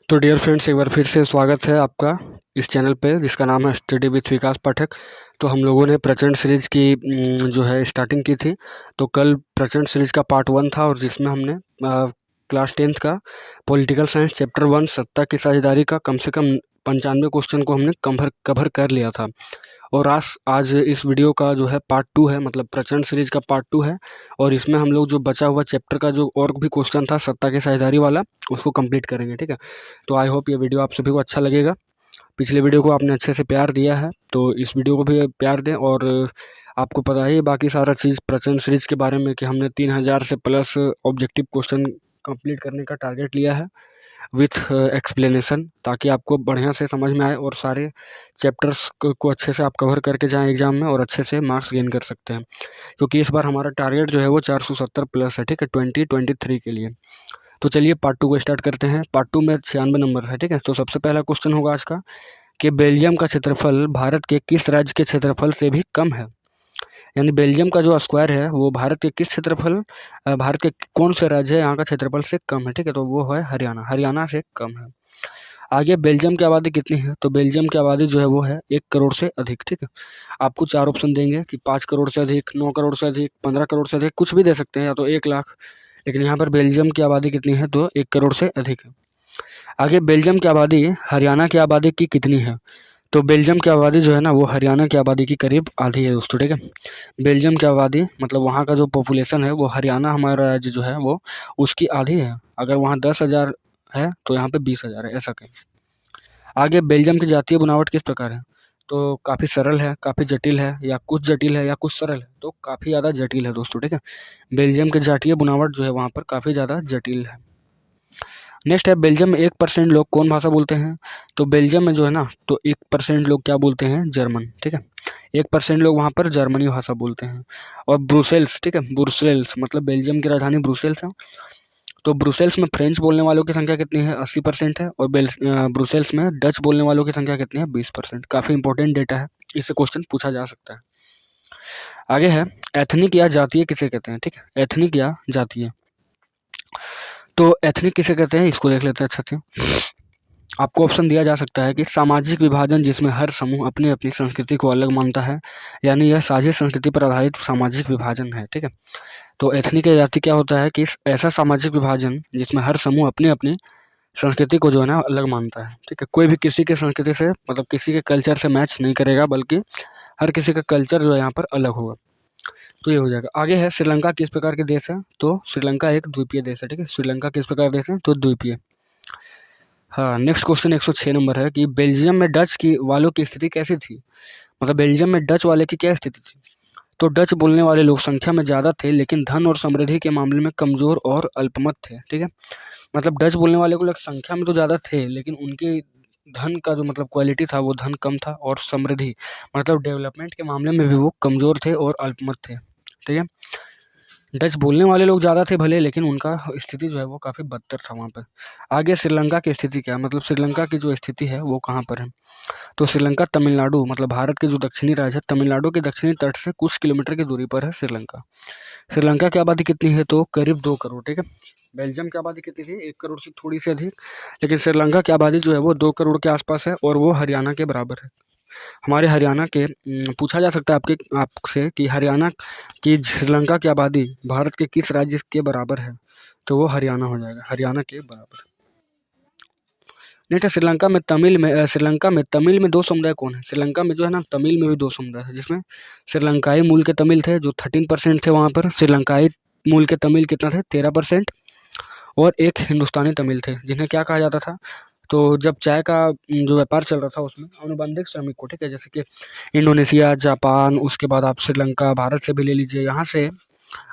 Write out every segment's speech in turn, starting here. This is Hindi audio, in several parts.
तो डियर फ्रेंड्स, एक बार फिर से स्वागत है आपका इस चैनल पे जिसका नाम है स्टडी विथ विकास पाठक। तो हम लोगों ने प्रचंड सीरीज की जो है स्टार्टिंग की थी। तो कल प्रचंड सीरीज का पार्ट 1 था और जिसमें हमने क्लास 10th का पॉलिटिकल साइंस चैप्टर 1 सत्ता की साझेदारी का कम से कम 95 क्वेश्चन को हमने कवर कर लिया था। और आज इस वीडियो का जो है पार्ट 2 है, मतलब प्रचंड सीरीज का पार्ट 2 है। और इसमें हम लोग जो बचा हुआ चैप्टर का जो और भी क्वेश्चन था सत्ता की साझेदारी वाला, उसको कंप्लीट करेंगे। ठीक है, तो आई होप ये वीडियो आप सभी को अच्छा लगेगा। पिछले वीडियो को आपने अच्छे से प्यार दिया है तो इस वीडियो को भी प्यार दें। और आपको पता ही है बाकी सारा चीज़ प्रचंड सीरीज के बारे में कि हमने 3000 से प्लस ऑब्जेक्टिव क्वेश्चन कंप्लीट करने का टारगेट लिया है विथ एक्सप्लेनेशन, ताकि आपको बढ़िया से समझ में आए और सारे चैप्टर्स को अच्छे से आप कवर करके जाएं एग्जाम में और अच्छे से मार्क्स गेन कर सकते हैं। क्योंकि इस बार हमारा टारगेट जो है वो 470 प्लस है। ठीक है, 2023 के लिए। तो चलिए पार्ट 2 को स्टार्ट करते हैं। पार्ट 2 में 96 नंबर है। ठीक है, तो सबसे पहला क्वेश्चन होगा आज का कि बेल्जियम का क्षेत्रफल भारत के किस राज्य के क्षेत्रफल से भी कम है। यानी बेल्जियम का जो स्क्वायर है वो भारत के किस क्षेत्रफल भारत के कौन से राज्य है यहाँ का क्षेत्रफल से कम है। ठीक है, तो वो है हरियाणा। हरियाणा से कम है। आगे बेल्जियम की आबादी कितनी है, तो बेल्जियम की आबादी जो है वो है 1 करोड़ से अधिक। ठीक है, आपको 4 ऑप्शन देंगे कि 5 करोड़ से अधिक, 9 करोड़ से अधिक, 15 करोड़ से अधिक, कुछ भी दे सकते हैं, या तो 1 लाख। लेकिन यहाँ पर बेल्जियम की आबादी कितनी है, तो 1 करोड़ से अधिक है। आगे बेल्जियम की आबादी हरियाणा की आबादी की कितनी है, तो बेल्जियम की आबादी जो है ना वो हरियाणा की आबादी की करीब आधी है दोस्तों। ठीक है, बेल्जियम की आबादी मतलब वहाँ का जो पॉपुलेशन है वो हरियाणा हमारा राज्य जो है वो उसकी आधी है। अगर वहाँ 10,000 है तो यहाँ पे 20,000 है, ऐसा कहें। आगे बेल्जियम की जातीय बनावट किस प्रकार है, तो काफ़ी सरल है, काफ़ी जटिल है, या कुछ जटिल है, या कुछ सरल है, तो काफ़ी ज़्यादा जटिल है दोस्तों। ठीक है, बेल्जियम की जातीय बनावट जो है वहाँ पर काफ़ी ज़्यादा जटिल है। नेक्स्ट है बेल्जियम में 1% लोग कौन भाषा बोलते हैं, तो बेल्जियम में जो है ना तो 1% लोग क्या बोलते हैं, जर्मन। ठीक है, 1% लोग वहाँ पर जर्मनी भाषा बोलते हैं। और ब्रुसेल्स, ठीक है, ब्रुसेल्स मतलब बेल्जियम की राजधानी ब्रुसेल्स है। तो ब्रुसेल्स में फ्रेंच बोलने वालों की संख्या कितनी है, 80% है। और ब्रुसेल्स में डच बोलने वालों की संख्या कितनी है, 20%। काफ़ी इंपॉर्टेंट डेटा है, इससे क्वेश्चन पूछा जा सकता है। आगे है एथनिक या जातीय किसे कहते हैं। ठीक है, एथनिक या जातीय, तो एथनिक किसे कहते हैं इसको देख लेते हैं अच्छा से। आपको ऑप्शन दिया जा सकता है कि सामाजिक विभाजन जिसमें हर समूह अपनी अपनी संस्कृति को अलग मानता है, यानी यह साझी संस्कृति पर आधारित सामाजिक विभाजन है। ठीक है, तो एथनिक या जाति क्या होता है कि ऐसा सामाजिक विभाजन जिसमें हर समूह अपनी अपनी संस्कृति को जो है ना अलग मानता है। ठीक है, कोई भी किसी के संस्कृति से मतलब किसी के कल्चर से मैच नहीं करेगा, बल्कि हर किसी का कल्चर जो है यहाँ पर अलग होगा। तो ये हो जाएगा। आगे है श्रीलंका किस प्रकार के देश है, तो श्रीलंका एक द्वीपीय देश है। ठीक है, श्रीलंका किस प्रकार देश है, तो द्वीपीय। हाँ, नेक्स्ट क्वेश्चन 106 नंबर है कि बेल्जियम में डच की वालों की स्थिति कैसी थी। मतलब बेल्जियम में डच वाले की क्या स्थिति थी, तो डच बोलने वाले लोग संख्या में ज़्यादा थे लेकिन धन और समृद्धि के मामले में कमज़ोर और अल्पमत थे। ठीक है, मतलब डच बोलने वाले को लोग संख्या में तो ज़्यादा थे लेकिन उनके धन का जो मतलब क्वालिटी था वो धन कम था, और समृद्धि मतलब डेवलपमेंट के मामले में भी वो कमज़ोर थे और अल्पमत थे। ठीक है, डच बोलने वाले लोग ज़्यादा थे भले, लेकिन उनका स्थिति जो है वो काफ़ी बदतर था वहाँ पर। आगे श्रीलंका की स्थिति क्या है, मतलब श्रीलंका की जो स्थिति है वो कहाँ पर है, तो श्रीलंका तमिलनाडु मतलब भारत के जो दक्षिणी राज्य है तमिलनाडु के दक्षिणी तट से कुछ किलोमीटर की दूरी पर है श्रीलंका। श्रीलंका की आबादी कितनी है, तो करीब 2 करोड़। ठीक है, बेल्जियम की आबादी कितनी थी, 1 करोड़ से थोड़ी सी अधिक, लेकिन श्रीलंका की आबादी जो है वो 2 करोड़ के आसपास है और वो हरियाणा के बराबर है। हमारे हरियाणा के पूछा जा सकता है आपसे कि हरियाणा की श्रीलंका की आबादी भारत के किस राज्य के बराबर है, तो वो हरियाणा हो जाएगा, हरियाणा के बराबर। नेक्स्ट है श्रीलंका में तमिल में 2 समुदाय कौन है। श्रीलंका में जो है ना तमिल में भी 2 समुदाय है, जिसमें श्रीलंकाई मूल के तमिल थे जो 13% थे वहाँ पर। श्रीलंकाई मूल के तमिल कितना थे, 13%। और एक हिंदुस्तानी तमिल थे जिन्हें क्या कहा जाता था, तो जब चाय का जो व्यापार चल रहा था उसमें अनुबंधित श्रमिक को, ठीक है, जैसे कि इंडोनेशिया, जापान, उसके बाद आप श्रीलंका, भारत से भी ले लीजिए, यहाँ से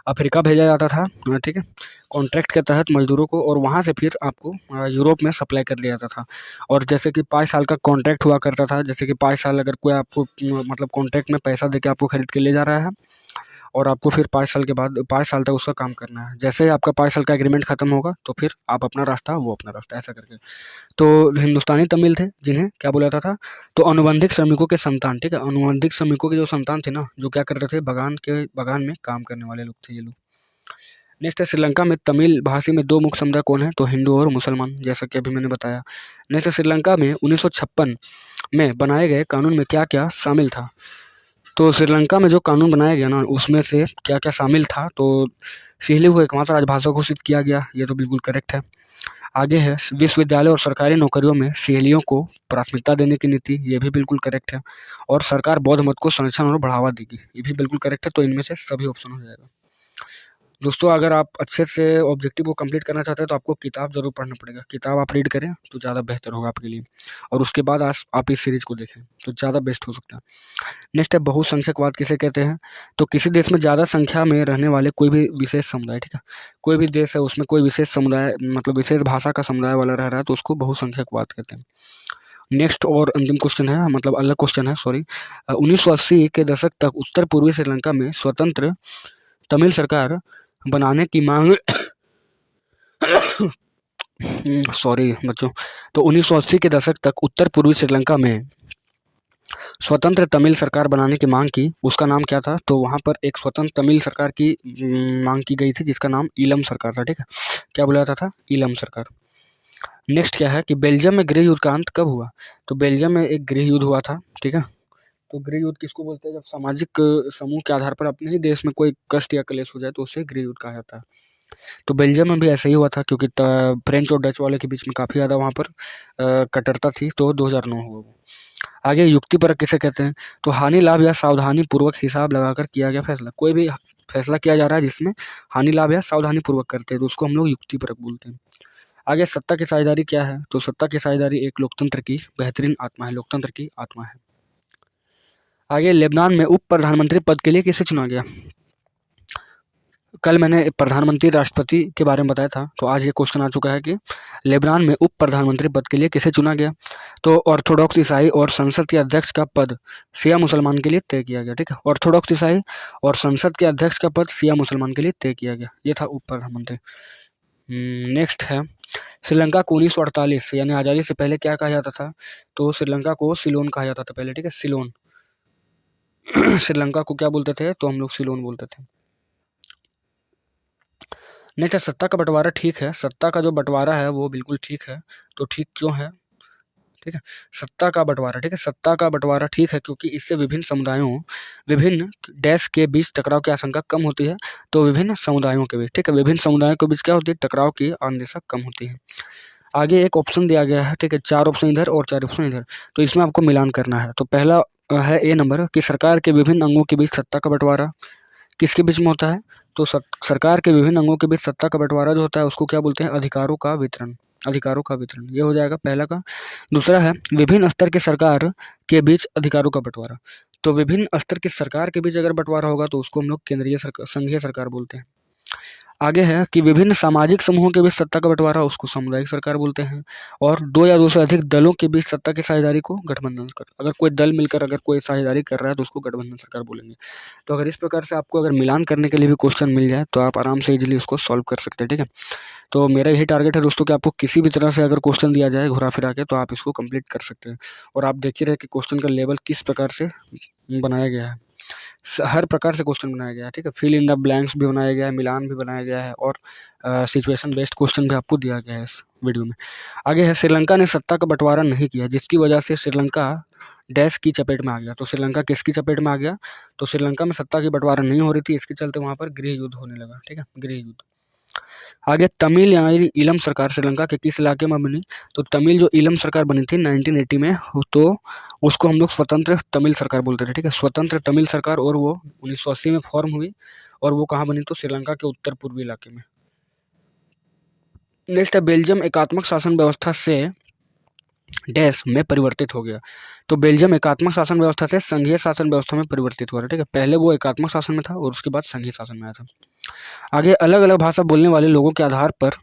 अफ्रीका भेजा जाता था। ठीक है, कॉन्ट्रैक्ट के तहत मजदूरों को, और वहाँ से फिर आपको यूरोप में सप्लाई कर दिया जाता था। और जैसे कि 5 साल का कॉन्ट्रैक्ट हुआ करता था, जैसे कि 5 साल अगर कोई आपको मतलब कॉन्ट्रैक्ट में पैसा देके आपको खरीद के ले जा रहा है और आपको फिर 5 साल के बाद 5 साल तक उसका काम करना है। जैसे ही आपका 5 साल का एग्रीमेंट खत्म होगा तो फिर आप अपना रास्ता, वो अपना रास्ता, ऐसा करके। तो हिंदुस्तानी तमिल थे जिन्हें क्या बोला जाता था, तो अनुबंधित श्रमिकों के संतान। ठीक है, अनुबंधित श्रमिकों के जो संतान थे ना, जो क्या करते थे, बगान में काम करने वाले लोग थे ये लोग। नेक्स्ट है श्रीलंका में तमिल भाषी में 2 मुख्य समुदाय कौन है? तो हिंदू और मुसलमान, जैसा कि अभी मैंने बताया। नेक्स्ट है श्रीलंका में 1956 में बनाए गए कानून में क्या क्या शामिल था? तो श्रीलंका में जो कानून बनाया गया ना उसमें से क्या क्या शामिल था? तो सिंहली को एकमात्र राजभाषा घोषित किया गया, ये तो बिल्कुल करेक्ट है। आगे है विश्वविद्यालय और सरकारी नौकरियों में सिंहलियों को प्राथमिकता देने की नीति, ये भी बिल्कुल करेक्ट है। और सरकार बौद्ध मत को संरक्षण और बढ़ावा देगी, ये भी बिल्कुल करेक्ट है। तो इनमें से सभी ऑप्शन हो जाएगा। दोस्तों अगर आप अच्छे से ऑब्जेक्टिव को कंप्लीट करना चाहते हैं तो आपको किताब ज़रूर पढ़ना पड़ेगा। किताब आप रीड करें तो ज़्यादा बेहतर होगा आपके लिए, और उसके बाद आप इस सीरीज़ को देखें तो ज़्यादा बेस्ट हो सकता है। नेक्स्ट है बहुसंख्यकवाद किसे कहते हैं? तो किसी देश में ज़्यादा संख्या में रहने वाले कोई भी विशेष समुदाय, ठीक है, कोई भी देश है उसमें कोई विशेष समुदाय मतलब विशेष भाषा का समुदाय वाला रह रहा है तो उसको बहुसंख्यकवाद कहते हैं। नेक्स्ट और अंतिम क्वेश्चन है, मतलब अलग क्वेश्चन है, सॉरी। 1980 के दशक तक उत्तर पूर्वी श्रीलंका में स्वतंत्र तमिल सरकार बनाने की मांग सॉरी बच्चों। तो 1980 के दशक तक उत्तर पूर्वी श्रीलंका में स्वतंत्र तमिल सरकार बनाने की मांग की, उसका नाम क्या था? तो वहाँ पर एक स्वतंत्र तमिल सरकार की मांग की गई थी जिसका नाम ईलम सरकार था, ठीक है। क्या बोला जाता था? ईलम सरकार। नेक्स्ट क्या है कि बेल्जियम में गृह युद्ध का अंत कब हुआ? तो बेल्जियम में एक गृह युद्ध हुआ था, ठीक है। तो गृह युद्ध किसको बोलते हैं? जब सामाजिक समूह के आधार पर अपने ही देश में कोई कष्ट या क्लेश हो जाए तो उसे गृह युद्ध कहा जाता है। तो बेल्जियम में भी ऐसा ही हुआ था क्योंकि फ्रेंच और डच वाले के बीच में काफ़ी ज़्यादा वहाँ पर कट्टरता थी, तो 2009 हुआ वो। आगे युक्तिपरक किसे कहते हैं? तो हानि लाभ या सावधानी पूर्वक हिसाब लगाकर किया गया फैसला। कोई भी फैसला किया जा रहा है जिसमें हानि लाभ या सावधानी पूर्वक करते हैं तो उसको हम लोग युक्तिपरक बोलते हैं। आगे सत्ता की साझेदारी क्या है? तो सत्ता की साझेदारी एक लोकतंत्र की बेहतरीन आत्मा है, लोकतंत्र की आत्मा है। आगे लेबनान में उप प्रधानमंत्री पद के लिए किसे चुना गया? कल मैंने प्रधानमंत्री राष्ट्रपति के बारे में बताया था, तो आज ये क्वेश्चन आ चुका है कि लेबनान में उप प्रधानमंत्री पद के लिए किसे चुना गया? तो ऑर्थोडॉक्स ईसाई और संसद के अध्यक्ष का पद शिया मुसलमान के लिए तय किया गया, ठीक है। ऑर्थोडॉक्स ईसाई और संसद के अध्यक्ष का पद शिया मुसलमान के लिए तय किया गया, ये था उप प्रधानमंत्री। नेक्स्ट है श्रीलंका को 1948 यानी आज़ादी से पहले क्या कहा जाता था? तो श्रीलंका को सिलोन कहा जाता था पहले, ठीक है, सिलोन। श्रीलंका को क्या बोलते थे? तो हम लोग सिलोन बोलते थे। नेक्स्ट है सत्ता का बंटवारा ठीक है? सत्ता का जो बंटवारा है वो बिल्कुल ठीक है। तो ठीक क्यों है? ठीक है, सत्ता का बंटवारा, ठीक है, सत्ता का बंटवारा ठीक है क्योंकि इससे विभिन्न समुदायों, विभिन्न देश के बीच टकराव की आशंका कम होती है। तो विभिन्न समुदायों के बीच, ठीक है, विभिन्न समुदायों के बीच क्या होती है? टकराव की आशंका कम होती है। आगे एक ऑप्शन दिया गया है, ठीक है, 4 ऑप्शन इधर और 4 ऑप्शन इधर, तो इसमें आपको मिलान करना है। तो पहला है ए नंबर कि सरकार के विभिन्न अंगों के बीच सत्ता का बंटवारा किसके बीच में होता है? तो सरकार के विभिन्न अंगों के बीच सत्ता का बंटवारा जो होता है उसको क्या बोलते हैं? अधिकारों का वितरण, अधिकारों का वितरण, ये हो जाएगा पहला का। दूसरा है विभिन्न स्तर के सरकार के बीच अधिकारों का बंटवारा। तो विभिन्न स्तर की सरकार के बीच अगर बंटवारा होगा तो उसको हम लोग केंद्रीय सरकार, संघीय सरकार बोलते हैं। आगे है कि विभिन्न सामाजिक समूहों के बीच सत्ता का बंटवारा, उसको सामुदायिक सरकार बोलते हैं। और 2 या 2 से अधिक दलों के बीच सत्ता की साझेदारी को गठबंधन कर, अगर कोई दल मिलकर अगर कोई साझेदारी कर रहा है तो उसको गठबंधन सरकार बोलेंगे। तो अगर इस प्रकार से आपको अगर मिलान करने के लिए भी क्वेश्चन मिल जाए तो आप आराम से इजीली उसको सॉल्व कर सकते हैं, ठीक है। तो मेरा यही टारगेट है दोस्तों कि आपको किसी भी तरह से अगर क्वेश्चन दिया जाए घुरा फिरा के तो आप इसको कंप्लीट कर सकते हैं। और आप देख ही रहे कि क्वेश्चन का लेवल किस प्रकार से बनाया गया है, हर प्रकार से क्वेश्चन बनाया गया है, ठीक है। फिल इन द ब्लैंक्स भी बनाया गया है, मिलान भी बनाया गया है, और सिचुएशन बेस्ड क्वेश्चन भी आपको दिया गया है इस वीडियो में। आगे है श्रीलंका ने सत्ता का बंटवारा नहीं किया जिसकी वजह से श्रीलंका डैश की चपेट में आ गया। तो श्रीलंका किसकी चपेट में आ गया? तो श्रीलंका में सत्ता की बंटवारा नहीं हो रही थी, इसके चलते वहाँ पर गृह युद्ध होने लगा, ठीक है, गृह युद्ध। आगे तमिल यानी ईलम सरकार श्रीलंका के किस इलाके में बनी? तो तमिल जो ईलम सरकार बनी थी 1980 में, तो उसको हम लोग स्वतंत्र तमिल सरकार बोलते थे, ठीक है, स्वतंत्र तमिल सरकार। और वो 1980 में फॉर्म हुई और वो कहाँ बनी? तो श्रीलंका के उत्तर पूर्वी इलाके में। नेक्स्ट है बेल्जियम एकात्मक शासन व्यवस्था से डैश में परिवर्तित हो गया। तो बेल्जियम एकात्मक शासन व्यवस्था से संघीय शासन व्यवस्था में परिवर्तित हुआ, ठीक है। पहले वो एकात्मक शासन में था और उसके बाद संघीय शासन में आया था। आगे अलग अलग भाषा बोलने वाले लोगों के आधार पर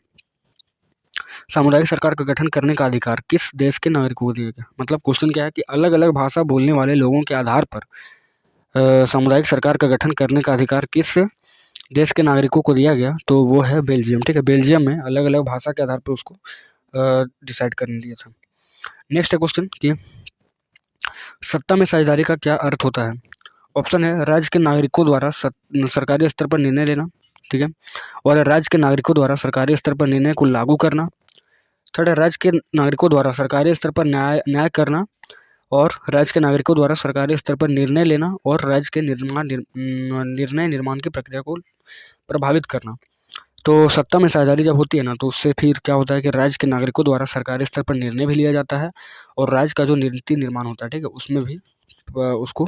सामुदायिक सरकार का गठन करने का अधिकार किस देश के नागरिकों को दिया गया? मतलब क्वेश्चन क्या है कि अलग अलग भाषा बोलने वाले लोगों के आधार पर सामुदायिक सरकार का गठन करने का अधिकार किस देश के नागरिकों को दिया गया? तो वो है बेल्जियम, ठीक है। बेल्जियम में अलग अलग भाषा के आधार पर उसको डिसाइड करने दिया था। नेक्स्ट है क्वेश्चन कि सत्ता में साझेदारी का क्या अर्थ होता है? ऑप्शन है राज्य के नागरिकों द्वारा सरकारी स्तर पर निर्णय लेना, ठीक है, और राज्य के नागरिकों द्वारा सरकारी स्तर पर निर्णय को लागू करना। थर्ड है राज्य के नागरिकों द्वारा सरकारी स्तर पर न्याय करना, और राज्य के नागरिकों द्वारा सरकारी स्तर पर निर्णय लेना और राज्य के निर्णय निर्माण की प्रक्रिया को प्रभावित करना। तो सत्ता में साझेदारी जब होती है ना, तो उससे फिर क्या होता है कि राज्य के नागरिकों द्वारा सरकारी स्तर पर निर्णय भी लिया जाता है और राज्य का जो नीति निर्माण होता है, ठीक है, उसमें भी उसको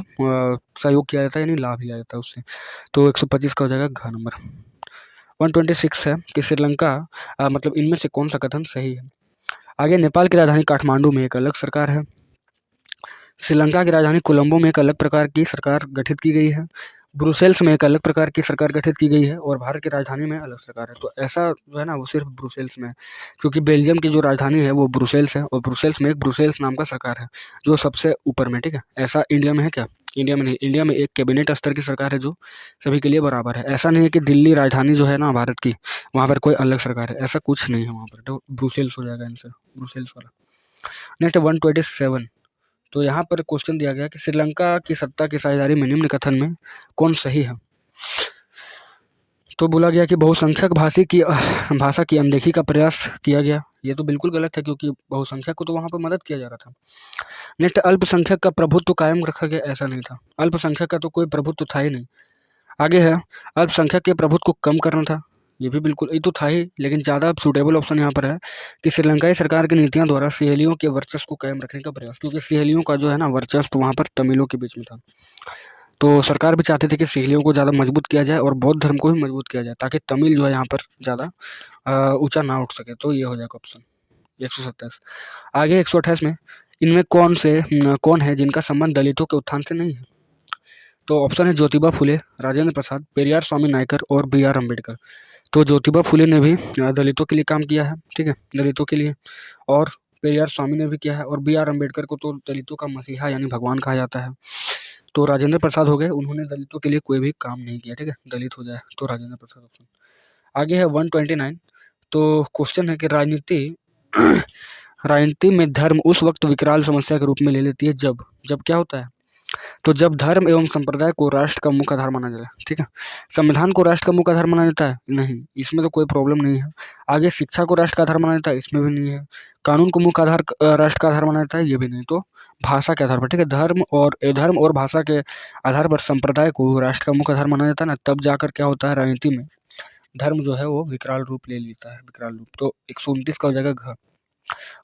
सहयोग किया जाता है, यानी लाभ लिया जाता है उससे। तो 125 का हो जाएगा घ नंबर। 126 है कि श्रीलंका मतलब इनमें से कौन सा कथन सही है। आगे नेपाल की राजधानी काठमांडू में एक अलग सरकार है, श्रीलंका की राजधानी कोलंबो में एक अलग प्रकार की सरकार गठित की गई है, ब्रुसेल्स में एक अलग प्रकार की सरकार गठित की गई है और भारत की राजधानी में अलग सरकार है। तो ऐसा जो है ना वो सिर्फ ब्रुसेल्स में है, क्योंकि बेल्जियम की जो राजधानी है वो ब्रुसेल्स है और ब्रुसेल्स में एक ब्रुसेल्स नाम का सरकार है जो सबसे ऊपर में, ठीक है। ऐसा इंडिया में है क्या? इंडिया में नहीं, इंडिया में एक कैबिनेट स्तर की सरकार है जो सभी के लिए बराबर है। ऐसा नहीं है कि दिल्ली राजधानी जो है ना भारत की, वहाँ पर कोई अलग सरकार है, ऐसा कुछ नहीं है वहाँ पर। तो ब्रुसेल्स हो जाएगा आंसर, ब्रुसेल्स वाला। नेक्स्ट 127, तो यहाँ पर क्वेश्चन दिया गया कि श्रीलंका की सत्ता की साझेदारी में निम्न कथन में कौन सही है। तो बोला गया कि बहुसंख्यक भाषा की अनदेखी का प्रयास किया गया, ये तो बिल्कुल गलत है क्योंकि बहुसंख्यक को तो वहाँ पर मदद किया जा रहा था। नेक्स्ट अल्पसंख्यक का प्रभुत्व कायम रखा गया, ऐसा नहीं था, अल्पसंख्यक का तो कोई प्रभुत्व था ही नहीं। आगे है अल्पसंख्यक के प्रभुत्व को कम करना था, ये भी बिल्कुल, ये तो था ही, लेकिन ज़्यादा सूटेबल ऑप्शन यहाँ पर है कि श्रीलंकाई सरकार की नीतियों द्वारा सिहेलियों के वर्चस्व को कायम रखने का प्रयास, क्योंकि सिहेलियों का जो है ना वर्चस्व वहाँ पर तमिलों के बीच में था। तो सरकार भी चाहती थी कि सिहेलियों को ज़्यादा मजबूत किया जाए और बौद्ध धर्म को भी मजबूत किया जाए ताकि तमिल जो है यहाँ पर ज़्यादा ऊंचा ना उठ सके। तो ये हो जाएगा ऑप्शन 127। आगे 128 में इनमें कौन है जिनका संबंध दलितों के उत्थान से नहीं है। तो ऑप्शन है ज्योतिबा फुले, राजेंद्र प्रसाद, पेरियार स्वामी नायकर और बी.आर. अम्बेडकर। तो ज्योतिबा फुले ने भी दलितों के लिए काम किया है, ठीक है, दलितों के लिए, और पेरियार स्वामी ने भी किया है, और बी.आर. अम्बेडकर को तो दलितों का मसीहा यानी भगवान कहा जाता है। तो राजेंद्र प्रसाद हो गए, उन्होंने दलितों के लिए कोई भी काम नहीं किया, ठीक है, दलित हो जाए तो राजेंद्र प्रसाद ऑप्शन। आगे है 129, तो क्वेश्चन है कि राजनीति में धर्म उस वक्त विकराल समस्या के रूप में ले लेती है जब क्या होता है, तो जब धर्म एवं संप्रदाय को राष्ट्र का मुख्य आधार माना जाए, ठीक है। संविधान को राष्ट्र का मुख्य आधार माना जाता है नहीं, इसमें तो कोई प्रॉब्लम नहीं है। आगे शिक्षा को राष्ट्र का आधार माना जाता है, इसमें भी नहीं है। कानून को मुख्य आधार राष्ट्र का आधार माना जाता है, ये भी नहीं। तो भाषा के आधार पर, ठीक है, धर्म और भाषा के आधार पर संप्रदाय को राष्ट्र का मुख्य आधार माना जाता है ना, तब जाकर क्या होता है राजनीति में धर्म जो है वो विकराल रूप ले लेता है, विकराल रूप। तो 129 का हो जाएगा घ।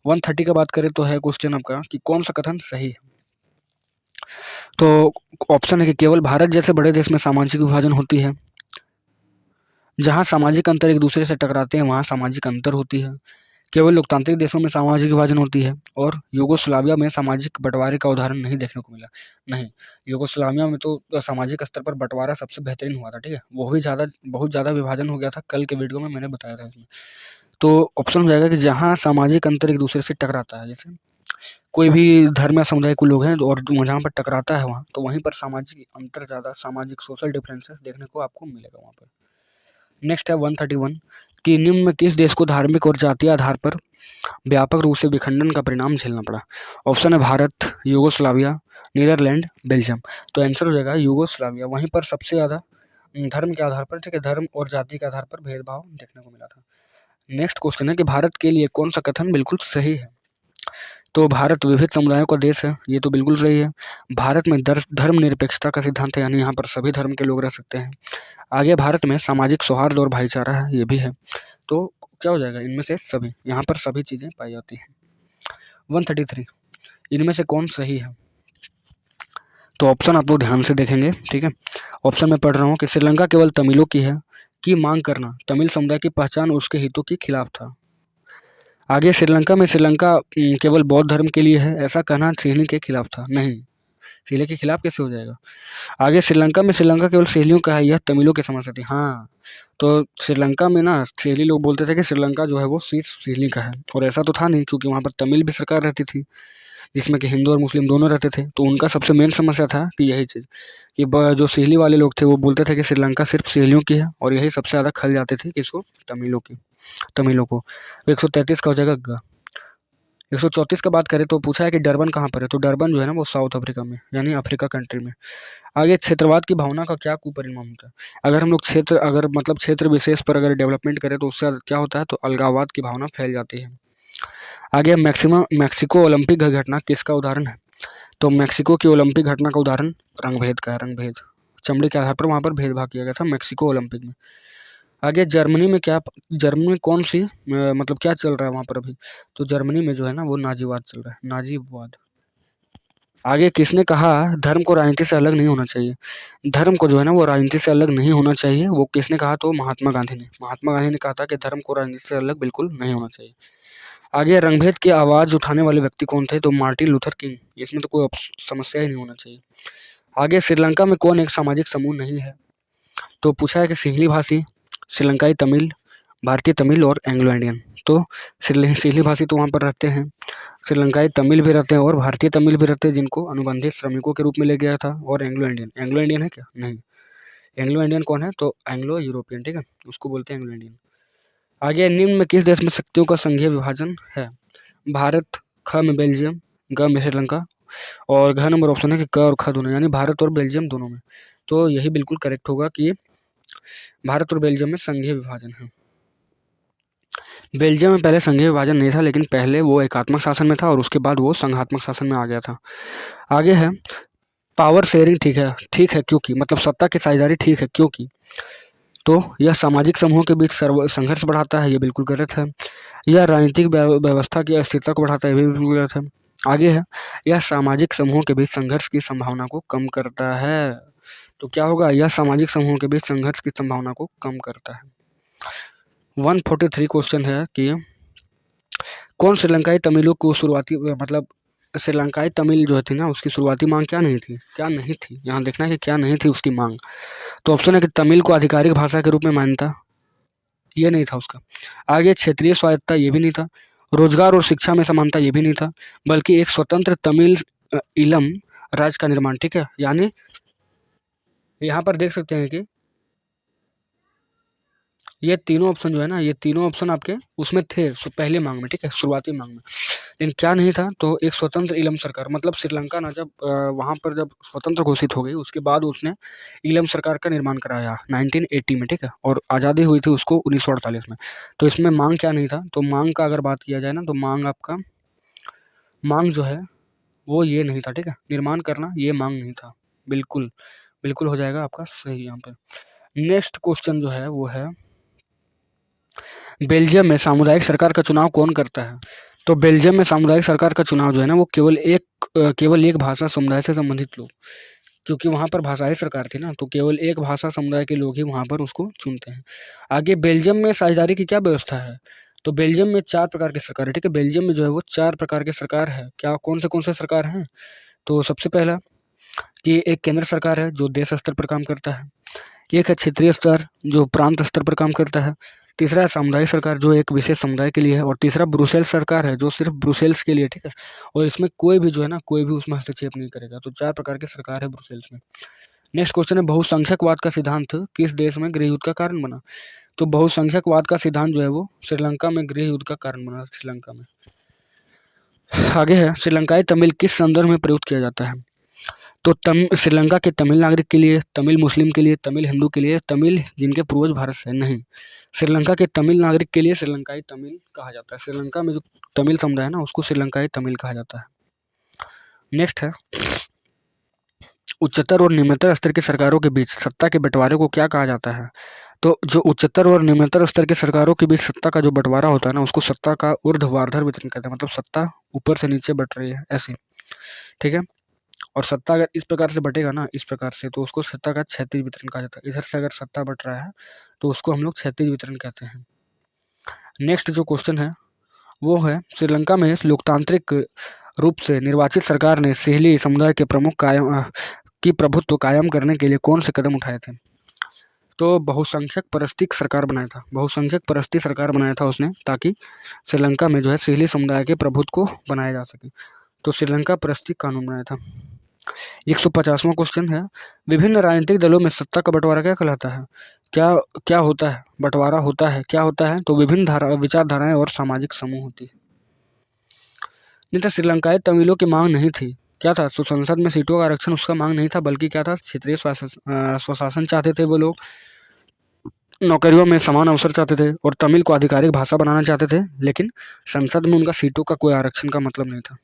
130 का बात करें तो है क्वेश्चन आपका कि कौन सा कथन सही है। तो ऑप्शन है कि केवल भारत जैसे बड़े देश में सामाजिक विभाजन होती है, जहां सामाजिक अंतर एक दूसरे से टकराते हैं वहां सामाजिक अंतर होती है, केवल लोकतांत्रिक देशों में सामाजिक विभाजन होती है, और यूगोस्लाविया में सामाजिक बंटवारे का उदाहरण नहीं देखने को मिला। नहीं, यूगोस्लाविया में तो सामाजिक स्तर पर बंटवारा सबसे बेहतरीन हुआ था, ठीक है, वो भी बहुत ज़्यादा विभाजन हो गया था, कल के वीडियो में मैंने बताया था इसमें। तो ऑप्शन हो जाएगा कि जहाँ सामाजिक अंतर एक दूसरे से टकराता है, जैसे कोई भी धर्म या समुदाय के लोग हैं और जहाँ पर टकराता है वहाँ, तो वहीं पर सामाजिक अंतर ज़्यादा, सामाजिक सोशल डिफरेंसेस देखने को आपको मिलेगा वहाँ पर। नेक्स्ट है 131 कि निम्न में किस देश को धार्मिक और जातीय आधार पर व्यापक रूप से विखंडन का परिणाम झेलना पड़ा। ऑप्शन है भारत, यूगोस्लाविया, नीदरलैंड, बेल्जियम। तो आंसर हो जाएगा यूगोस्लाविया, वहीं पर सबसे ज़्यादा धर्म के आधार पर, ठीक है, धर्म और जाति के आधार पर भेदभाव देखने को मिला था। नेक्स्ट क्वेश्चन है कि भारत के लिए कौन सा कथन बिल्कुल सही है। तो भारत विविध समुदायों का देश है, ये तो बिल्कुल सही है। भारत में धर्मनिरपेक्षता का सिद्धांत है, यानी यहाँ पर सभी धर्म के लोग रह सकते हैं। आगे भारत में सामाजिक सौहार्द और भाईचारा है, ये भी है। तो क्या हो जाएगा इनमें से सभी, यहाँ पर सभी चीज़ें पाई जाती हैं। 133 इनमें से कौन सही है। तो ऑप्शन आप लोग ध्यान से देखेंगे, ठीक है। ऑप्शन में पढ़ रहा हूँ कि श्रीलंका केवल तमिलों की है की मांग करना तमिल समुदाय की पहचान उसके हितों के खिलाफ था। आगे श्रीलंका केवल बौद्ध धर्म के लिए है, ऐसा कहना सिहली के खिलाफ था। नहीं, सिहली के खिलाफ कैसे हो जाएगा। आगे श्रीलंका केवल सिहलियों का है, यह तमिलों की समस्या थी। हाँ, तो श्रीलंका में ना सिहली लोग बोलते थे कि श्रीलंका जो है वो सिर्फ सिहली का है, और ऐसा तो था नहीं, क्योंकि वहाँ पर तमिल भी सरकार रहती थी जिसमें कि हिंदू और मुस्लिम दोनों रहते थे। तो उनका सबसे मेन समस्या था कि यही चीज़ कि जो सिहली वाले लोग थे वो बोलते थे कि श्रीलंका सिर्फ सिहलियों की है, और यही सबसे ज़्यादा खल जाते थे किसको, तमिलों को। 133 का हो जाएगा ग। 134 का बात करें तो पूछा है कि डरबन कहाँ पर है, तो डरबन जो है ना वो साउथ अफ्रीका में, यानी अफ्रीका कंट्री में। आगे, क्षेत्रवाद की भावना का क्या कुपरिणाम होता है? अगर हम लोग क्षेत्र विशेष पर अगर डेवलपमेंट करें तो उससे क्या होता है, तो अलगाववाद की भावना फैल जाती है। आगे, मैक्सिको ओलंपिक घटना किसका उदाहरण है? तो मैक्सिको की ओलंपिक घटना का उदाहरण रंगभेद का है, रंगभेद, चमड़ी के आधार पर वहाँ पर भेदभाव किया गया था मैक्सिको ओलंपिक में। आगे, जर्मनी में कौन सी क्या चल रहा है वहाँ पर अभी? तो जर्मनी में जो है ना वो नाजीवाद चल रहा है, नाजीवाद। आगे, किसने कहा धर्म को राजनीति से अलग नहीं होना चाहिए? धर्म को जो है ना वो राजनीति से अलग नहीं होना चाहिए, वो किसने कहा? तो महात्मा गांधी ने। महात्मा गांधी ने कहा था कि धर्म को राजनीति से अलग बिल्कुल नहीं होना चाहिए। आगे, रंगभेद की आवाज उठाने वाले व्यक्ति कौन थे? तो मार्टिन लूथर किंग। इसमें तो कोई समस्या ही नहीं होना चाहिए। आगे, श्रीलंका में कौन एक सामाजिक समूह नहीं है? तो पूछा है कि सिंहली भाषी, श्रीलंकाई तमिल, भारतीय तमिल और एंग्लो इंडियन। तो सिंहली भाषी तो वहाँ पर रहते हैं, श्रीलंकाई तमिल भी रहते हैं और भारतीय तमिल भी रहते हैं, जिनको अनुबंधित श्रमिकों के रूप में ले गया था। और एंग्लो इंडियन है क्या? नहीं। एंग्लो इंडियन कौन है? तो एंग्लो यूरोपियन, ठीक है, उसको बोलते हैं एंग्लो इंडियन। आगे, निम्न में किस देश में शक्तियों का संघीय विभाजन है? भारत, ख में बेल्जियम, ग में श्रीलंका, और घ नंबर ऑप्शन है कि क और ख दोनों, यानी भारत और बेल्जियम दोनों में। तो यही बिल्कुल करेक्ट होगा कि भारत और बेल्जियम में संघीय विभाजन है। बेल्जियम में पहले संघीय विभाजन नहीं था, लेकिन पहले वो एकात्मक शासन में था और उसके बाद वो संघात्मक शासन में आ गया था। आगे है, पावर शेयरिंग ठीक है क्योंकि, मतलब सत्ता की साझेदारी ठीक है क्योंकि, तो यह सामाजिक समूहों के बीच संघर्ष बढ़ाता है, ये बिल्कुल गलत है। यह राजनीतिक व्यवस्था की अस्थिरता को बढ़ाता है, ये भी बिल्कुल गलत है। आगे है, यह सामाजिक समूहों के बीच संघर्ष की संभावना को कम करता है। तो क्या होगा? यह सामाजिक समूहों के बीच संघर्ष की संभावना को कम करता है। 143 क्वेश्चन है कि कौन श्रीलंकाई तमिलों को शुरुआती श्रीलंकाई तमिल जो थी ना उसकी शुरुआती मांग क्या नहीं थी? यहाँ देखना है कि क्या नहीं थी उसकी मांग। तो ऑप्शन है कि तमिल को आधिकारिक भाषा के रूप में मान्यता, ये नहीं था उसका। आगे, क्षेत्रीय स्वायत्तता, ये भी नहीं था। रोजगार और शिक्षा में समानता, ये भी नहीं था, बल्कि एक स्वतंत्र तमिल इलम राज्य का निर्माण, ठीक है। यानी यहाँ पर देख सकते हैं कि ये तीनों ऑप्शन जो है ना, ये तीनों ऑप्शन आपके उसमें थे पहले मांग में, ठीक है, शुरुआती मांग में। लेकिन क्या नहीं था? तो एक स्वतंत्र इलम सरकार, मतलब श्रीलंका ना जब वहाँ पर जब स्वतंत्र घोषित हो गई उसके बाद उसने इलम सरकार का निर्माण कराया 1980 में, ठीक है, और आज़ादी हुई थी उसको 1948 में। तो इसमें मांग क्या नहीं था? तो मांग का अगर बात किया जाए ना, तो मांग जो है वो ये नहीं था, ठीक है, निर्माण करना ये मांग नहीं था। बिल्कुल बिल्कुल हो जाएगा आपका सही यहाँ पे। नेक्स्ट क्वेश्चन जो है वो है, बेल्जियम में सामुदायिक सरकार का चुनाव कौन करता है? तो बेल्जियम में सामुदायिक सरकार का चुनाव जो है ना वो केवल एक भाषा समुदाय से संबंधित लोग, क्योंकि वहाँ पर भाषाई सरकार थी ना, तो केवल एक भाषा समुदाय के लोग ही वहाँ पर उसको चुनते हैं। आगे, बेल्जियम में साझेदारी की क्या व्यवस्था है? तो बेल्जियम में 4 प्रकार की सरकार है, ठीक है, बेल्जियम में जो है वो 4 प्रकार की सरकार है। क्या कौन से सरकार हैं? तो सबसे पहला कि एक केंद्र सरकार है जो देश स्तर पर काम करता है, एक है क्षेत्रीय स्तर जो प्रांत स्तर पर काम करता है, तीसरा है सामुदायिक सरकार जो एक विशेष समुदाय के लिए है, और तीसरा ब्रुसेल्स सरकार है जो सिर्फ ब्रुसेल्स के लिए, ठीक है, और इसमें कोई भी जो है ना कोई भी उसमें हस्तक्षेप नहीं करेगा। तो 4 प्रकार की सरकार है ब्रुसेल्स में। नेक्स्ट क्वेश्चन है, बहुसंख्यकवाद का सिद्धांत किस देश में गृह युद्ध का कारण बना? तो बहुसंख्यकवाद का सिद्धांत जो है वो श्रीलंका में गृह युद्ध का कारण बना, श्रीलंका में। आगे है, श्रीलंकाई तमिल किस संदर्भ में प्रयुक्त किया जाता है? तो श्रीलंका के तमिल नागरिक के लिए, तमिल मुस्लिम के लिए, तमिल हिंदू के लिए, तमिल जिनके पूर्वज भारत से नहीं, श्रीलंका के तमिल नागरिक के लिए श्रीलंकाई तमिल कहा जाता है। श्रीलंका में जो तमिल समुदाय है ना उसको श्रीलंकाई तमिल कहा जाता है। नेक्स्ट है, उच्चतर और निम्नतर स्तर की सरकारों के बीच सत्ता के बंटवारे को क्या कहा जाता है? तो जो उच्चतर और निम्नतर स्तर की सरकारों के बीच सत्ता का जो बंटवारा होता है ना उसको सत्ता का ऊर्ध्वाधर वितरण कहते हैं, मतलब सत्ता ऊपर से नीचे बट रही है ऐसे, ठीक है। और सत्ता अगर इस प्रकार से बटेगा ना, इस प्रकार से, तो उसको सत्ता का क्षैतिज वितरण कहा जाता है। इधर से अगर सत्ता बट रहा है तो उसको हम लोग क्षैतिज वितरण कहते हैं। नेक्स्ट जो क्वेश्चन है वो है, श्रीलंका में लोकतांत्रिक रूप से निर्वाचित सरकार ने सिंहली समुदाय के की प्रभुत्व कायम करने के लिए कौन से कदम उठाए थे? तो बहुसंख्यक परस्ती सरकार बनाया था उसने, ताकि श्रीलंका में जो है सिंहली समुदाय के प्रभुत्व को बनाया जा सके। तो श्रीलंका परस्ती कानून बनाया था। 150वां क्वेश्चन है, विभिन्न राजनीतिक दलों में सत्ता का बंटवारा क्या कहलाता है? क्या होता है? बंटवारा होता है, क्या होता है? तो विभिन्न विचारधाराएं और सामाजिक समूह होती है। नहीं था, श्रीलंकाई तमिलों की मांग नहीं थी। क्या था? तो संसद में सीटों का आरक्षण उसका मांग नहीं था, बल्कि क्या था, क्षेत्रीय स्वशासन चाहते थे वो लोग, नौकरियों में समान अवसर चाहते थे और तमिल को आधिकारिक भाषा बनाना चाहते थे, लेकिन संसद में उनका सीटों का कोई आरक्षण का मतलब नहीं था।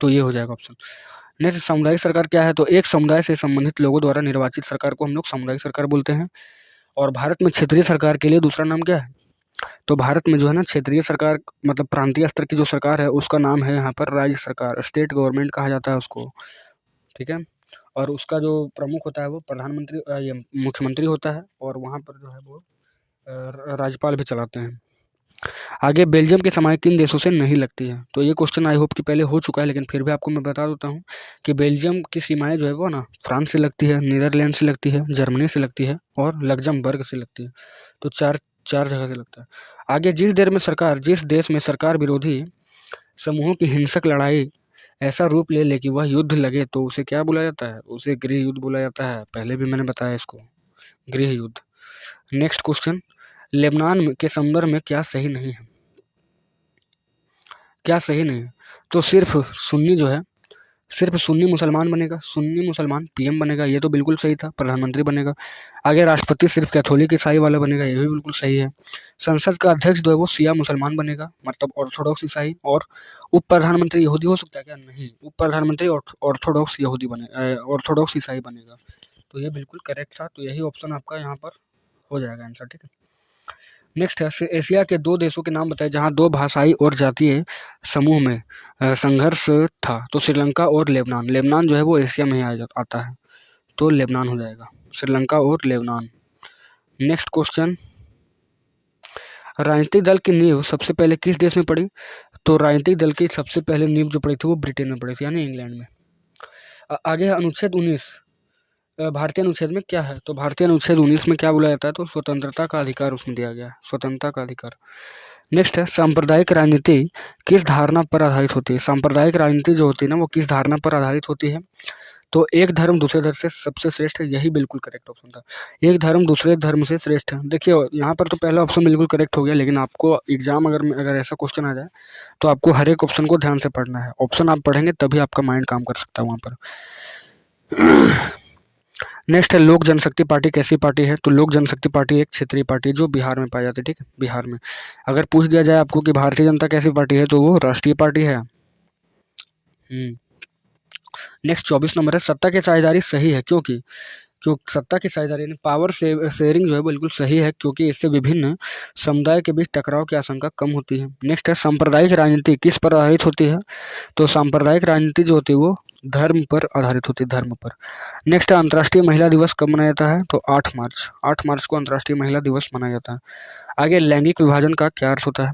तो ये हो जाएगा ऑप्शन। नेक्स्ट, सामुदायिक सरकार क्या है? तो एक समुदाय से संबंधित लोगों द्वारा निर्वाचित सरकार को हम लोग सामुदायिक सरकार बोलते हैं। और भारत में क्षेत्रीय सरकार के लिए दूसरा नाम क्या है? तो भारत में जो है ना, क्षेत्रीय सरकार मतलब प्रांतीय स्तर की जो सरकार है उसका नाम है यहाँ पर राज्य सरकार, स्टेट गवर्नमेंट कहा जाता है उसको, ठीक है। और उसका जो प्रमुख होता है वो प्रधानमंत्री ये मुख्यमंत्री होता है, और वहाँ पर जो है वो राज्यपाल भी चलाते हैं। आगे, बेल्जियम की सीमाएं किन देशों से नहीं लगती है? तो ये क्वेश्चन आई होप कि पहले हो चुका है, लेकिन फिर भी आपको मैं बता देता हूँ कि बेल्जियम की सीमाएं जो है वो ना फ्रांस से लगती है, नीदरलैंड से लगती है, जर्मनी से लगती है और लग्जमबर्ग से लगती है। तो चार चार जगह से लगता है। आगे, जिस देश में सरकार विरोधी समूहों की हिंसक लड़ाई ऐसा रूप ले ले कि वह युद्ध लगे, तो उसे क्या बोला जाता है? उसे गृह युद्ध बोला जाता है। पहले भी मैंने बताया इसको, गृह युद्ध। नेक्स्ट क्वेश्चन, लेबनान के संदर्भ में क्या सही नहीं है? क्या सही नहीं है? तो सिर्फ सुन्नी मुसलमान बनेगा, सुन्नी मुसलमान पीएम बनेगा, ये तो बिल्कुल सही था, प्रधानमंत्री बनेगा। आगे, राष्ट्रपति सिर्फ कैथोलिक ईसाई वाला बनेगा, ये भी बिल्कुल सही है। संसद का अध्यक्ष जो है वो शिया मुसलमान बनेगा, मतलब ऑर्थोडॉक्स ईसाई। और उप प्रधानमंत्री यहूदी हो सकता है क्या? नहीं, उप प्रधानमंत्री ऑर्थोडॉक्स ऑर्थोडॉक्स ईसाई बनेगा। तो ये बिल्कुल करेक्ट था, तो यही ऑप्शन आपका यहाँ पर हो जाएगा आंसर, ठीक है। नेक्स्ट है, एशिया के दो देशों के नाम बताए जहां दो भाषाई और जातीय समूह में संघर्ष था। तो श्रीलंका और लेबनान। लेबनान जो है वो एशिया में ही आता है, तो लेबनान हो जाएगा, श्रीलंका और लेबनान। नेक्स्ट क्वेश्चन, राजनीतिक दल की नींव सबसे पहले किस देश में पड़ी? तो राजनीतिक दल की सबसे पहले नींव जो पड़ी थी वो ब्रिटेन में पड़ी थी, यानी इंग्लैंड में। आगे है अनुच्छेद 19। भारतीय अनुच्छेद में क्या है? तो भारतीय अनुच्छेद 19 में क्या बोला जाता है? तो स्वतंत्रता का अधिकार उसमें दिया गया है, स्वतंत्रता का अधिकार। नेक्स्ट है, सांप्रदायिक राजनीति किस धारणा पर आधारित होती है? सांप्रदायिक राजनीति जो होती है ना वो किस धारणा पर आधारित होती है? तो एक धर्म दूसरे धर्म से सबसे श्रेष्ठ है, यही बिल्कुल करेक्ट ऑप्शन था। एक धर्म दूसरे धर्म से श्रेष्ठ है। देखिए यहाँ पर तो पहला ऑप्शन बिल्कुल करेक्ट हो गया, लेकिन आपको एग्जाम अगर ऐसा क्वेश्चन आ जाए तो आपको हर एक ऑप्शन को ध्यान से पढ़ना है। ऑप्शन आप पढ़ेंगे तभी आपका माइंड काम कर सकता है वहाँ पर। नेक्स्ट है, लोक जनशक्ति पार्टी कैसी पार्टी है? तो लोक जनशक्ति पार्टी एक क्षेत्रीय पार्टी है जो बिहार में पाई जाती है, ठीक है, बिहार में। अगर पूछ दिया जाए आपको कि भारतीय जनता कैसी पार्टी है, तो वो राष्ट्रीय पार्टी है। नेक्स्ट 24 नंबर है, सत्ता की साझेदारी सही है क्योंकि सत्ता की साझेदारी पावर शेयरिंग जो है बिल्कुल सही है, क्योंकि इससे विभिन्न समुदाय के बीच टकराव की आशंका कम होती है। नेक्स्ट है, सांप्रदायिक राजनीति किस पर आधारित होती है? तो सांप्रदायिक राजनीति जो होती है वो धर्म पर आधारित होती है, धर्म पर। नेक्स्ट है, अंतर्राष्ट्रीय महिला दिवस कब मनाया जाता है? तो 8 मार्च को अंतर्राष्ट्रीय महिला दिवस मनाया जाता है। आगे, लैंगिक विभाजन का क्या अर्थ होता है?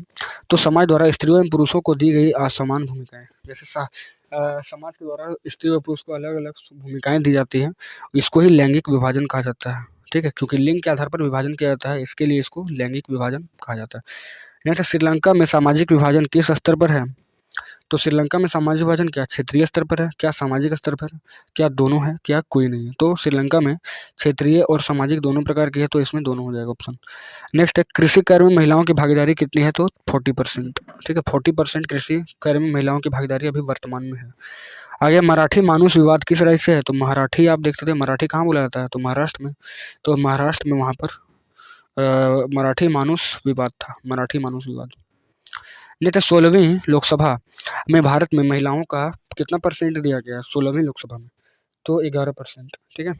तो समाज द्वारा स्त्रियों एवं पुरुषों को दी गई असमान भूमिकाएं, जैसे समाज के द्वारा स्त्री और पुरुष को अलग अलग भूमिकाएं दी जाती हैं, इसको ही लैंगिक विभाजन कहा जाता है, ठीक है, क्योंकि लिंग के आधार पर विभाजन किया जाता है, इसके लिए इसको लैंगिक विभाजन कहा जाता है। नेक्स्ट, श्रीलंका में सामाजिक विभाजन किस स्तर पर है? तो श्रीलंका में सामाजिक विभाजन क्या क्षेत्रीय स्तर पर है, क्या सामाजिक स्तर पर है, क्या दोनों है, क्या कोई नहीं है? तो श्रीलंका में क्षेत्रीय और सामाजिक दोनों प्रकार की है, तो इसमें दोनों हो जाएगा ऑप्शन। नेक्स्ट है, कृषि कार्य में महिलाओं की भागीदारी कितनी है? तो 40%, ठीक है, 40% कृषि कार्य में महिलाओं की भागीदारी अभी वर्तमान में है। आगे, मराठी मानुस विवाद किस राज्य से है? तो मराठी आप देखते थे, मराठी कहाँ बोला जाता है? तो महाराष्ट्र में। तो महाराष्ट्र में वहाँ पर मराठी मानुस विवाद था, मराठी मानुस विवाद। नेक्स्ट, 16वीं लोकसभा में भारत में महिलाओं का कितना परसेंट दिया गया है 16वीं लोकसभा में? तो 11%, ठीक है।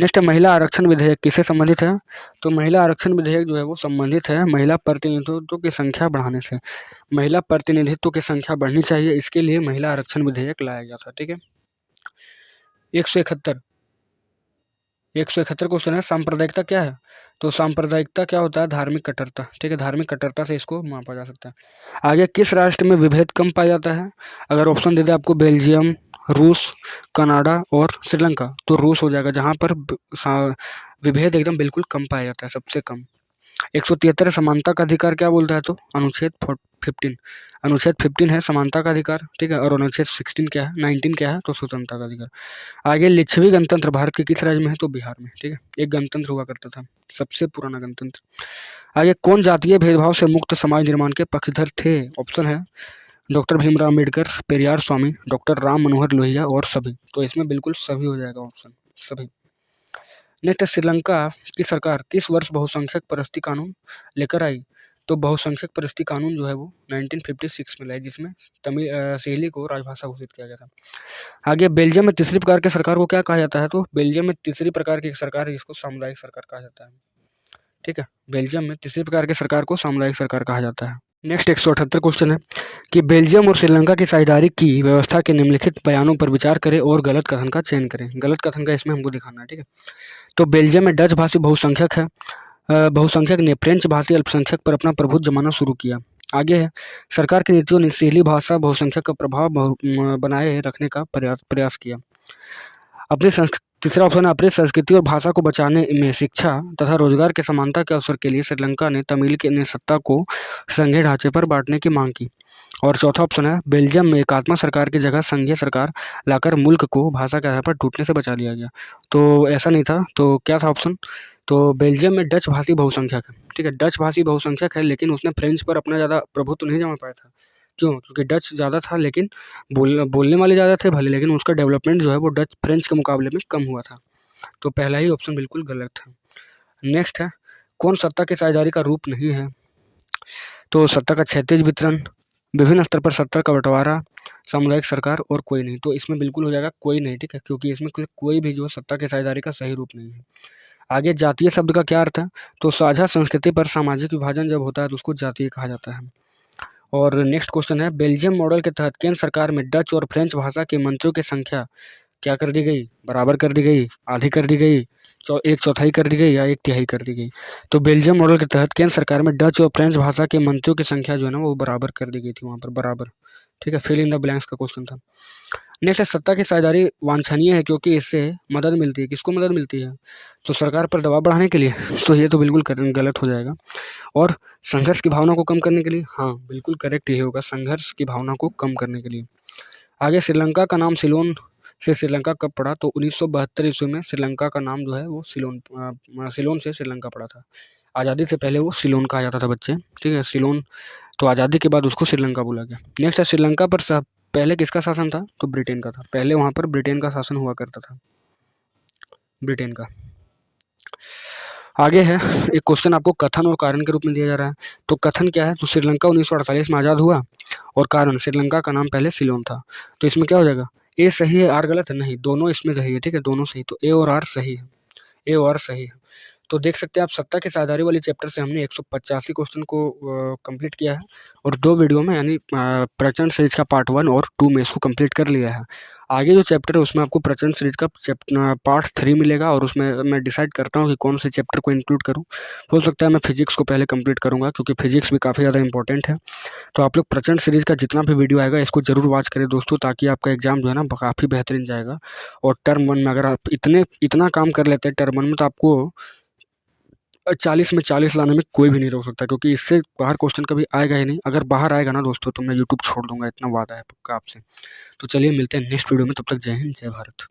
नेक्स्ट, महिला आरक्षण विधेयक किससे संबंधित है? तो महिला आरक्षण विधेयक जो है वो संबंधित है महिला प्रतिनिधित्व की संख्या बढ़ाने से। महिला प्रतिनिधित्व की संख्या बढ़नी चाहिए, इसके लिए महिला आरक्षण विधेयक लाया गया था, ठीक है। 171 क्वेश्चन है, सांप्रदायिकता क्या है? तो सांप्रदायिकता क्या होता है? धार्मिक कट्टरता, ठीक है, धार्मिक कट्टरता से इसको मापा जा सकता है। आगे, किस राष्ट्र में विभेद कम पाया जाता है? अगर ऑप्शन दे दे आपको, बेल्जियम, रूस, कनाडा और श्रीलंका, तो रूस हो जाएगा, जहाँ पर विभेद एकदम बिल्कुल कम पाया जाता है, सबसे कम। 173 समानता का अधिकार क्या बोलता है? तो अनुच्छेद 15 है समानता का अधिकार, ठीक है, और अनुच्छेद 16 क्या है, 19 क्या है? तो स्वतंत्रता का अधिकार। आगे, लिच्छवी गणतंत्र भारत के किस राज्य में है? तो बिहार में, ठीक है, एक गणतंत्र हुआ करता था, सबसे पुराना गणतंत्र। आगे, कौन जातीय भेदभाव से मुक्त समाज निर्माण के पक्षधर थे? ऑप्शन है डॉक्टर भीमराव अम्बेडकर, पेरियार स्वामी, डॉक्टर राम मनोहर लोहिया और सभी। तो इसमें बिल्कुल सभी हो जाएगा ऑप्शन, सभी। नेक्स्ट, श्रीलंका की सरकार किस वर्ष बहुसंख्यक परिस्थिति कानून लेकर आई? तो बहुसंख्यक परिस्थिति कानून जो है वो 1956 में लाई, जिसमें सिहली को राजभाषा घोषित किया गया था। आगे, बेल्जियम में तीसरी प्रकार की सरकार को क्या कहा जाता है? तो बेल्जियम में तीसरी प्रकार की सरकार जिसको सामुदायिक सरकार कहा जाता है। ठीक है, बेल्जियम में तीसरी प्रकार की सरकार को सामुदायिक सरकार कहा जाता है। नेक्स्ट 178 क्वेश्चन है कि बेल्जियम और श्रीलंका की साझेदारी की व्यवस्था के निम्नलिखित बयानों पर विचार करें और गलत कथन का चयन करें। गलत कथन का इसमें हमको दिखाना है। ठीक है, तो बेल्जियम में डच भाषी बहुसंख्यक है। बहुसंख्यक ने फ्रेंच भाषी अल्पसंख्यक पर अपना प्रभुत्व जमाना शुरू किया। आगे है, सरकार की नीतियों ने सिहली भाषा बहुसंख्यक का प्रभाव बनाए रखने का प्रयास किया। तीसरा ऑप्शन है, अपनी संस्कृति और भाषा को बचाने में शिक्षा तथा रोजगार के समानता के अवसर के लिए श्रीलंका ने तमिल के ने सत्ता को संघीय ढांचे पर बांटने की मांग की। और चौथा ऑप्शन है, बेल्जियम में एकात्मक सरकार की जगह संघीय सरकार लाकर मुल्क को भाषा के आधार पर टूटने से बचा लिया गया। तो ऐसा नहीं था, तो क्या था ऑप्शन? तो बेल्जियम में डच भाषी बहुसंख्यक है। ठीक है, डच भाषी बहुसंख्यक है, लेकिन उसने फ्रेंच पर अपना ज़्यादा प्रभुत्व नहीं जमा पाया था। क्यों? क्योंकि डच ज़्यादा था, लेकिन बोलने वाले ज़्यादा थे भले, लेकिन उसका डेवलपमेंट जो है वो डच फ्रेंच के मुकाबले में कम हुआ था। तो पहला ही ऑप्शन बिल्कुल गलत है। नेक्स्ट है, कौन सत्ता की साझेदारी का रूप नहीं है? तो सत्ता का क्षैतिज वितरण, विभिन्न स्तर पर सत्ता का बंटवारा, सामुदायिक सरकार और कोई नहीं। तो इसमें बिल्कुल हो जाएगा कोई नहीं। ठीक है, क्योंकि इसमें कोई भी जो सत्ता की साझेदारी का सही रूप नहीं है। आगे, जातीय शब्द का क्या अर्थ है? तो साझा संस्कृति पर सामाजिक विभाजन जब होता है तो उसको जातीय कहा जाता है। और नेक्स्ट क्वेश्चन है, बेल्जियम मॉडल के तहत केंद्र सरकार में डच और फ्रेंच भाषा के मंत्रियों की संख्या क्या कर दी गई? बराबर कर दी गई, आधी कर दी गई, एक चौथाई कर दी गई या एक तिहाई कर दी गई? तो बेल्जियम मॉडल के तहत केंद्र सरकार में डच और फ्रेंच भाषा के मंत्रियों की संख्या जो है ना वो बराबर कर दी गई थी वहाँ पर, बराबर। ठीक है, फिल इन द ब्लैंक्स का क्वेश्चन था। नेक्स्ट है, सत्ता की साझेदारी वांछनीय है क्योंकि इससे मदद मिलती है। किसको मदद मिलती है? तो सरकार पर दबाव बढ़ाने के लिए। तो ये तो बिल्कुल गलत हो जाएगा। और संघर्ष की भावना को कम करने के लिए, हाँ बिल्कुल करेक्ट ये होगा, संघर्ष की भावना को कम करने के लिए। आगे, श्रीलंका का नाम सिलोन से श्रीलंका कब पड़ा? तो 1972 ईस्वी में श्रीलंका का नाम जो है वो सिलोन से श्रीलंका पड़ा था। आज़ादी से पहले वो सिलोन कहा जाता था बच्चे। ठीक है, सिलोन, तो आज़ादी के बाद उसको श्रीलंका बोला गया। नेक्स्ट है, श्रीलंका पर पहले किसका शासन था? तो ब्रिटेन का था। पहले वहाँ पर ब्रिटेन का शासन हुआ करता था, ब्रिटेन का। आगे है, एक क्वेश्चन आपको कथन और कारण के रूप में दिया जा रहा है। तो कथन क्या है? तो श्रीलंका 1948 में आज़ाद हुआ, और कारण श्रीलंका का नाम पहले सिलोन था। तो इसमें क्या हो जाएगा? ए सही है, आर गलत है? नहीं, दोनों इसमें सही है। ठीक है, दोनों सही, तो ए और आर सही है, ए और आर सही है। तो देख सकते हैं आप, सत्ता की साझेदारी वाले चैप्टर से हमने 185 क्वेश्चन को कंप्लीट किया है, और 2 वीडियो में, यानी प्रचंड सीरीज का पार्ट 1 और 2 में इसको कंप्लीट कर लिया है। आगे जो चैप्टर है उसमें आपको प्रचंड सीरीज का पार्ट 3 मिलेगा, और उसमें मैं डिसाइड करता हूँ कि कौन से चैप्टर को इंक्लूड करूँ। हो सकता है मैं फिजिक्स को पहले कंप्लीट करूँगा, क्योंकि फिजिक्स भी काफ़ी ज़्यादा इंपॉर्टेंट है। तो आप लोग प्रचंड सीरीज का जितना भी वीडियो आएगा इसको जरूर वॉच करें दोस्तों, ताकि आपका एग्जाम जो है ना काफ़ी बेहतरीन जाएगा। और टर्म 1 में अगर आप इतना काम कर लेते हैं टर्म 1 में, तो आपको 40 में 40 लाने में कोई भी नहीं रोक सकता, क्योंकि इससे बाहर क्वेश्चन कभी आएगा ही नहीं। अगर बाहर आएगा ना दोस्तों, तो मैं यूट्यूब छोड़ दूंगा, इतना वादा है पक्का आपसे। तो चलिए मिलते हैं नेक्स्ट वीडियो में, तब तक जय हिंद, जय भारत।